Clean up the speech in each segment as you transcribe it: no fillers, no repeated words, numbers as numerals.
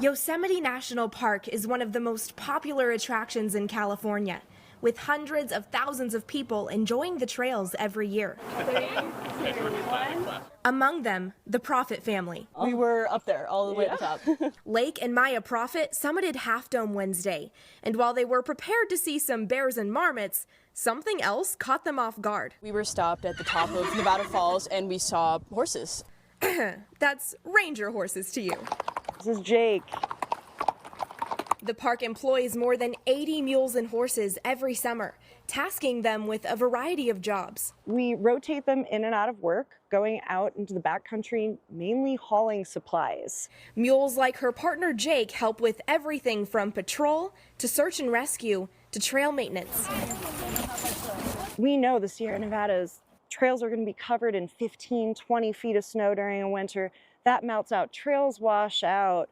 Yosemite National Park is one of the most popular attractions in California, with hundreds of thousands of people enjoying the trails every year. 3, 2, 1. Among them, the Profit family. We were up there, all the way at the top. Lake and Maya Profit summited Half Dome Wednesday, and while they were prepared to see some bears and marmots, something else caught them off guard. We were stopped at the top of Nevada Falls and we saw horses. That's ranger horses to you. This is Jake. The park employs more than 80 mules and horses every summer, tasking them with a variety of jobs. We rotate them in and out of work, going out into the backcountry, mainly hauling supplies. Mules like her partner Jake help with everything from patrol to search and rescue to trail maintenance. We know the Sierra Nevadas trails are going to be covered in 15, 20 feet of snow during a winter. That melts out, trails wash out.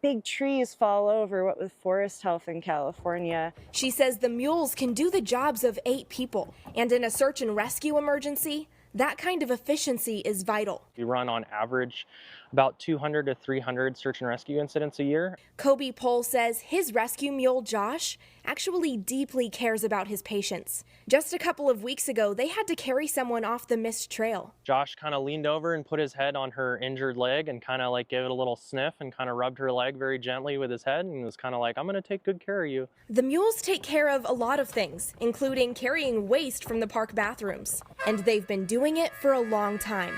Big trees fall over, what with forest health in California. She says the mules can do the jobs of 8 people, and in a search and rescue emergency, that kind of efficiency is vital. We run on average about 200 to 300 search and rescue incidents a year. Kobe Pohl says his rescue mule, Josh, actually deeply cares about his patients. Just a couple of weeks ago, they had to carry someone off the missed trail. Josh kind of leaned over and put his head on her injured leg and kind of like gave it a little sniff and kind of rubbed her leg very gently with his head and was kind of like, I'm going to take good care of you. The mules take care of a lot of things, including carrying waste from the park bathrooms. And they've been doing it for a long time.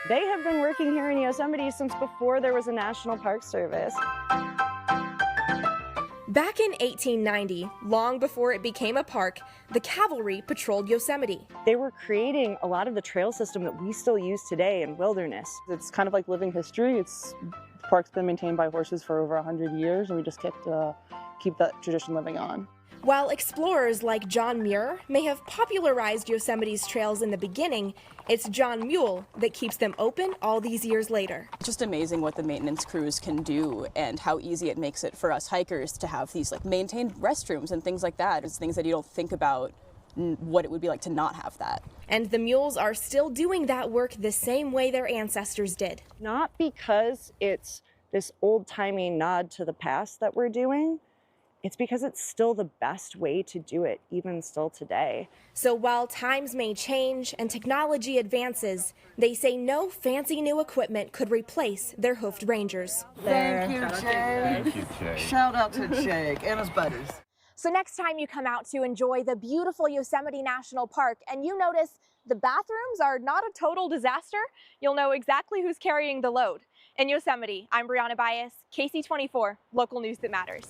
They have been working here in Yosemite since before there was a National Park Service. Back in 1890, long before it became a park, the cavalry patrolled Yosemite. They were creating a lot of the trail system that we still use today in wilderness. It's kind of like living history. The park's been maintained by horses for over 100 years, and we just keep that tradition living on. While explorers like John Muir may have popularized Yosemite's trails in the beginning, it's John Mule that keeps them open all these years later. It's just amazing what the maintenance crews can do and how easy it makes it for us hikers to have these maintained restrooms and things like that. It's things that you don't think about what it would be like to not have that. And the mules are still doing that work the same way their ancestors did. Not because it's this old-timey nod to the past that we're doing. It's because it's still the best way to do it, even still today. So while times may change and technology advances, they say no fancy new equipment could replace their hoofed rangers. Thank you, Jake. Thank you, Jake. Shout out to Jake and his buddies. So next time you come out to enjoy the beautiful Yosemite National Park and you notice the bathrooms are not a total disaster, you'll know exactly who's carrying the load. In Yosemite, I'm Brianna Bias, KC24, local news that matters.